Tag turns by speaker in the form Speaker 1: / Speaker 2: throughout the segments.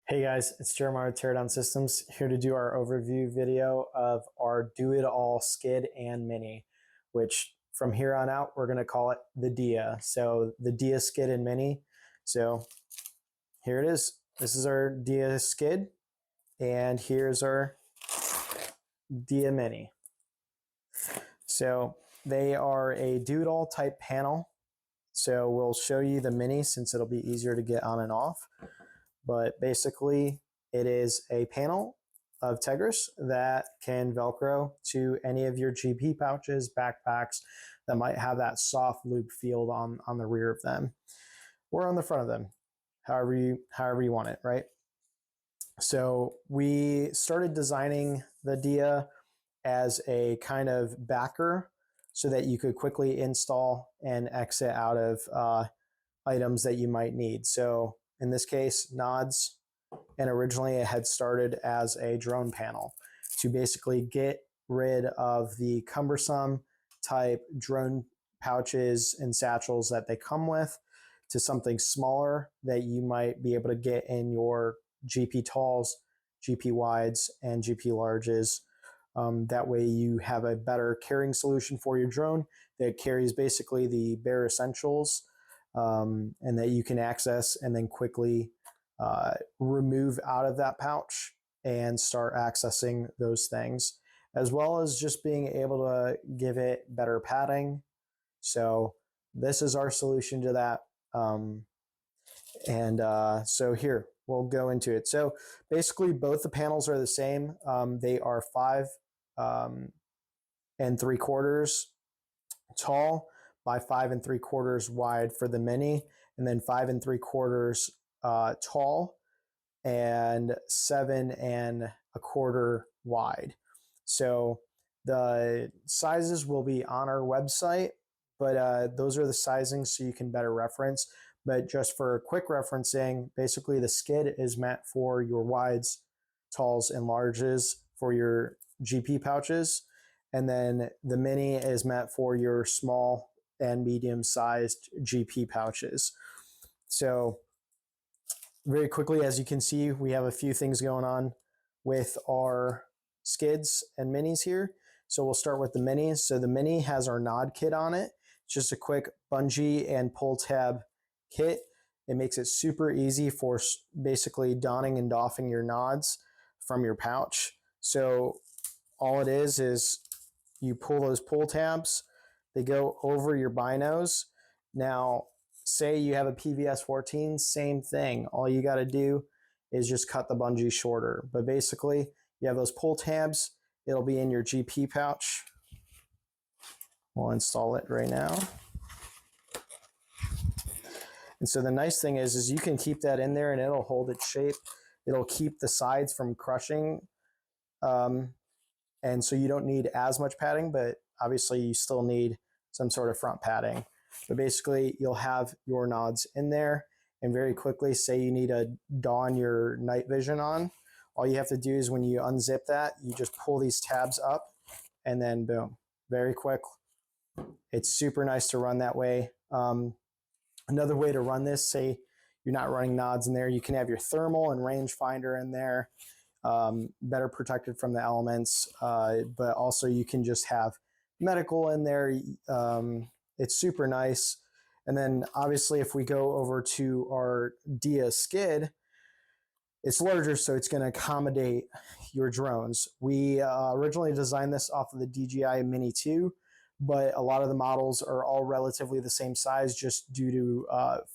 Speaker 1: Hey guys, it's Jeremiah with Teardown Systems here to do our overview video of our Do-It-All Skid and Mini, which from here on out we're going to call it the Dia. So the Dia Skid and Mini. So here it is. This is our Dia Skid, and here's our Dia Mini. So they are a do-it-all type panel. So we'll show you the Mini since it'll be easier to get on and off. But basically, it is a panel of Tegris that can Velcro to any of your GP pouches, backpacks that might have that soft loop field on the rear of them or on the front of them, however you want it, right? So we started designing the Dia as a kind of backer so that you could quickly install and exit out of items that you might need. So in this case, nods, and originally it had started as a drone panel to basically get rid of the cumbersome type drone pouches and satchels that they come with to something smaller that you might be able to get in your GP talls, GP wides, and GP larges. That way you have a better carrying solution for your drone that carries basically the bare essentials, and that you can access and then quickly remove out of that pouch and start accessing those things, as well as just being able to give it better padding. So this is our solution to that. So here, we'll go into it. So basically both the panels are the same. They are 5 3/4 tall by 5 3/4 wide for the Mini, and then 5 3/4 tall and 7 1/4 wide. So the sizes will be on our website, but those are the sizings so you can better reference. But just for quick referencing, basically the Skid is meant for your wides, talls, and larges for your GP pouches. And then the Mini is meant for your small and medium-sized GP pouches. So very quickly, as you can see, we have a few things going on with our Skids and Minis here. So we'll start with the Mini. So the Mini has our Nod kit on it. It's just a quick bungee and pull tab kit. It makes it super easy for basically donning and doffing your nods from your pouch. So all it is you pull those pull tabs, they go over your binos. Now, say you have a PVS 14, same thing. All you got to do is just cut the bungee shorter. But basically, you have those pull tabs. It'll be in your GP pouch. We'll install it right now. And so the nice thing is you can keep that in there and it'll hold its shape. It'll keep the sides from crushing. And so you don't need as much padding, but obviously you still need some sort of front padding. But basically you'll have your nods in there, and very quickly, say you need to don your night vision on, all you have to do is when you unzip that, you just pull these tabs up and then boom, very quick. It's super nice to run that way. Another way to run this, say you're not running nods in there, you can have your thermal and rangefinder in there. Better protected from the elements, but also you can just have medical in there. It's super nice. And then obviously if we go over to our Dia Skid, it's larger, so it's going to accommodate your drones. We originally designed this off of the DJI Mini 2, but a lot of the models are all relatively the same size just due to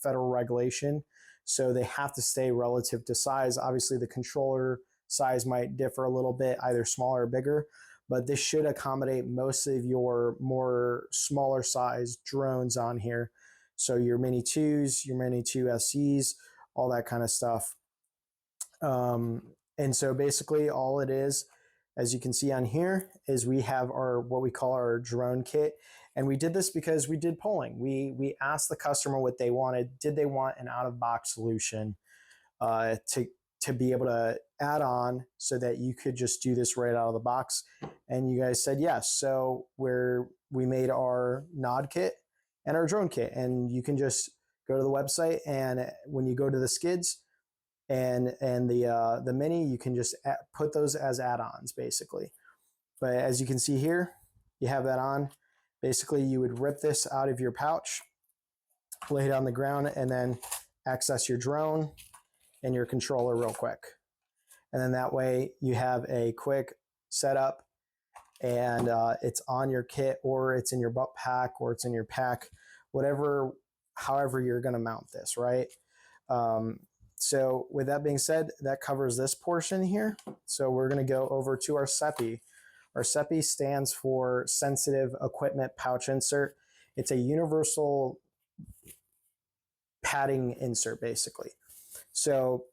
Speaker 1: federal regulation. So they have to stay relative to size. Obviously the controller size might differ a little bit, either smaller or bigger, but this should accommodate most of your more smaller size drones on here. So your Mini 2s, your Mini 2 SEs, all that kind of stuff. And so basically all it is, as you can see on here, is we have our what we call our drone kit. And we did this because we did polling. We asked the customer what they wanted. Did they want an out-of-box solution to be able to add on so that you could just do this right out of the box? And you guys said yes. So we made our Nod kit and our drone kit, and you can just go to the website, and when you go to the Skids, and the mini, you can just put those as add-ons basically. But as you can see here, you have that on. Basically, you would rip this out of your pouch, lay it on the ground, and then access your drone and your controller real quick. And then that way you have a quick setup, and it's on your kit, or it's in your butt pack, or it's in your pack, whatever, however you're going to mount this, right? So with that being said, that covers this portion here. So we're going to go over to our SEPI. Our SEPI stands for Sensitive Equipment Pouch Insert. It's a universal padding insert, basically. So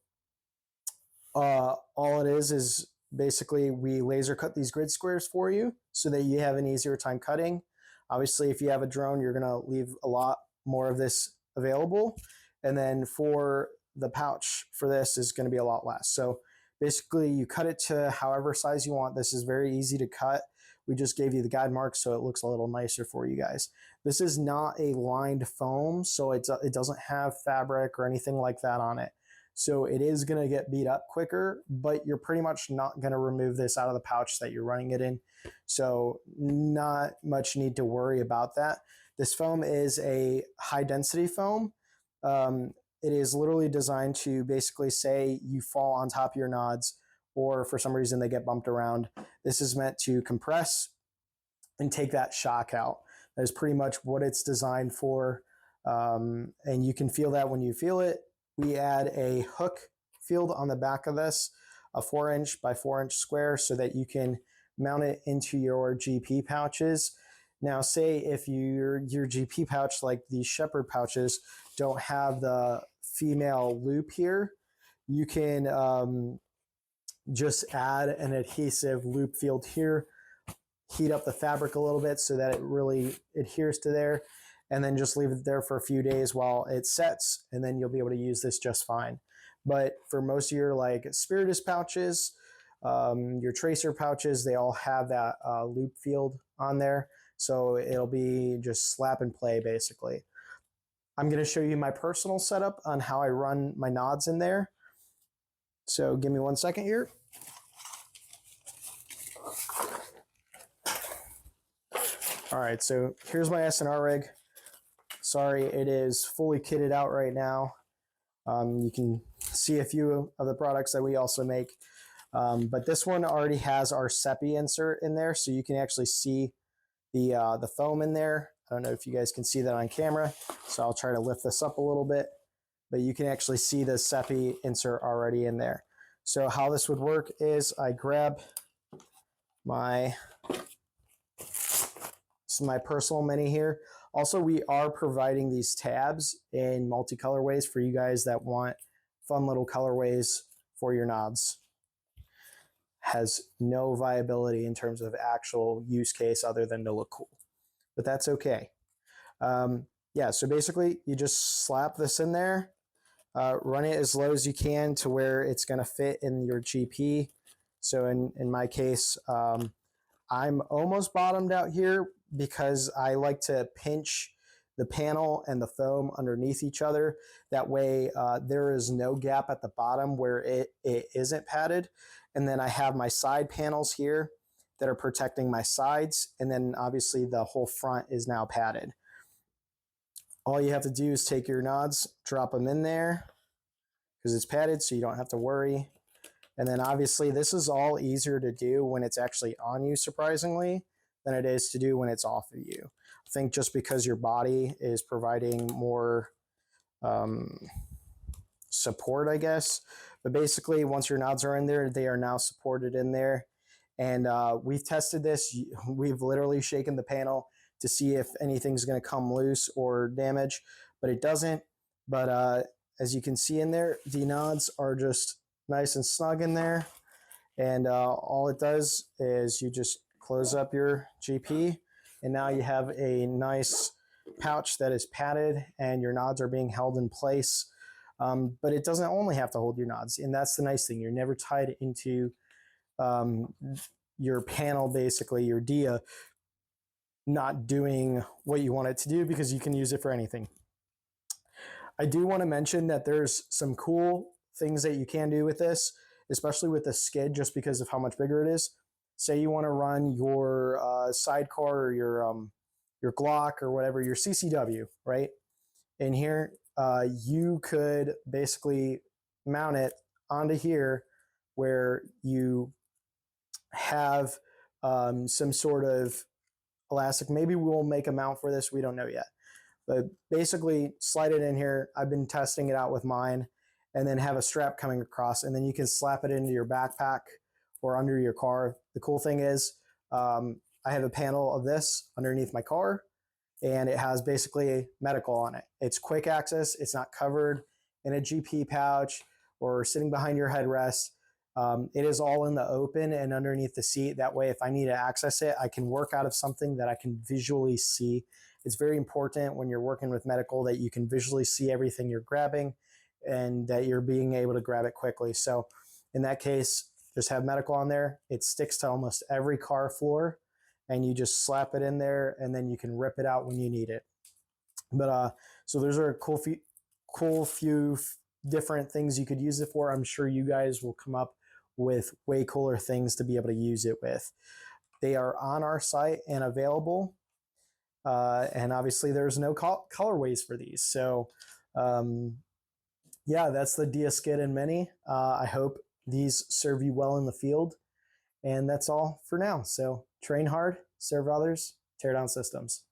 Speaker 1: all it is basically we laser cut these grid squares for you so that you have an easier time cutting. Obviously, if you have a drone, you're going to leave a lot more of this available. And then for the pouch for this is going to be a lot less. So basically, you cut it to however size you want. This is very easy to cut. We just gave you the guide marks so it looks a little nicer for you guys. This is not a lined foam, so it doesn't have fabric or anything like that on it. So it is going to get beat up quicker, but you're pretty much not going to remove this out of the pouch that you're running it in. So not much need to worry about that. This foam is a high density foam. It is literally designed to basically say you fall on top of your nods, or for some reason they get bumped around. This is meant to compress and take that shock out. That is pretty much what it's designed for. And you can feel that when you feel it. We add a hook field on the back of this, a 4" by 4" square, so that you can mount it into your GP pouches. Now, say if your GP pouch, like these Shepherd pouches, don't have the female loop here, you can just add an adhesive loop field here, heat up the fabric a little bit so that it really adheres to there, and then just leave it there for a few days while it sets, and then you'll be able to use this just fine. But for most of your like Spiritus pouches, your Tracer pouches, they all have that loop field on there. So it'll be just slap and play basically. I'm going to show you my personal setup on how I run my nods in there. So give me 1 second here. All right, so here's my SNR rig. Sorry, it is fully kitted out right now. You can see a few of the products that we also make. But this one already has our SEPI insert in there, so you can actually see the foam in there. I don't know if you guys can see that on camera, so I'll try to lift this up a little bit. But you can actually see the SEPI insert already in there. So how this would work is I grab this is my personal mini here. Also, we are providing these tabs in multicolorways for you guys that want fun little colorways for your nods. Has no viability in terms of actual use case other than to look cool, but that's okay. Yeah, so basically you just slap this in there, run it as low as you can to where it's going to fit in your GP. So in my case, I'm almost bottomed out here because I like to pinch the panel and the foam underneath each other. That way there is no gap at the bottom where it isn't padded. And then I have my side panels here that are protecting my sides. And then obviously the whole front is now padded. All you have to do is take your nods, drop them in there because it's padded, so you don't have to worry. And then obviously this is all easier to do when it's actually on you, surprisingly, than it is to do when it's off of you. I think just because your body is providing more support, I guess. But basically, once your nods are in there, they are now supported in there. And we've tested this. We've literally shaken the panel to see if anything's going to come loose or damage, but it doesn't. But as you can see in there, the nods are just nice and snug in there. And all it does is you just close up your GP, and now you have a nice pouch that is padded and your nods are being held in place. But it doesn't only have to hold your nods, and that's the nice thing. You're never tied into your panel, basically your DIA, not doing what you want it to do, because you can use it for anything. I do want to mention that there's some cool things that you can do with this, especially with the skid, just because of how much bigger it is. Say you want to run your sidecar or your Glock or whatever, your CCW, right? In here, you could basically mount it onto here where you have some sort of elastic. Maybe we'll make a mount for this. We don't know yet. But basically, slide it in here. I've been testing it out with mine, and then have a strap coming across, and then you can slap it into your backpack or under your car. The cool thing is, I have a panel of this underneath my car, and it has basically medical on it. It's quick access. It's not covered in a GP pouch or sitting behind your headrest. It is all in the open and underneath the seat. That way, if I need to access it, I can work out of something that I can visually see. It's very important when you're working with medical that you can visually see everything you're grabbing and that you're being able to grab it quickly. So in that case, just have medical on there. It sticks to almost every car floor, and you just slap it in there, and then you can rip it out when you need it. But so those are cool few different things you could use it for. I'm sure you guys will come up with way cooler things to be able to use it with. They are on our site and available. And obviously there's no colorways for these. So yeah, that's the Dia Skid and Mini. I hope these serve you well in the field. And that's all for now. So train hard, serve others, tear down systems.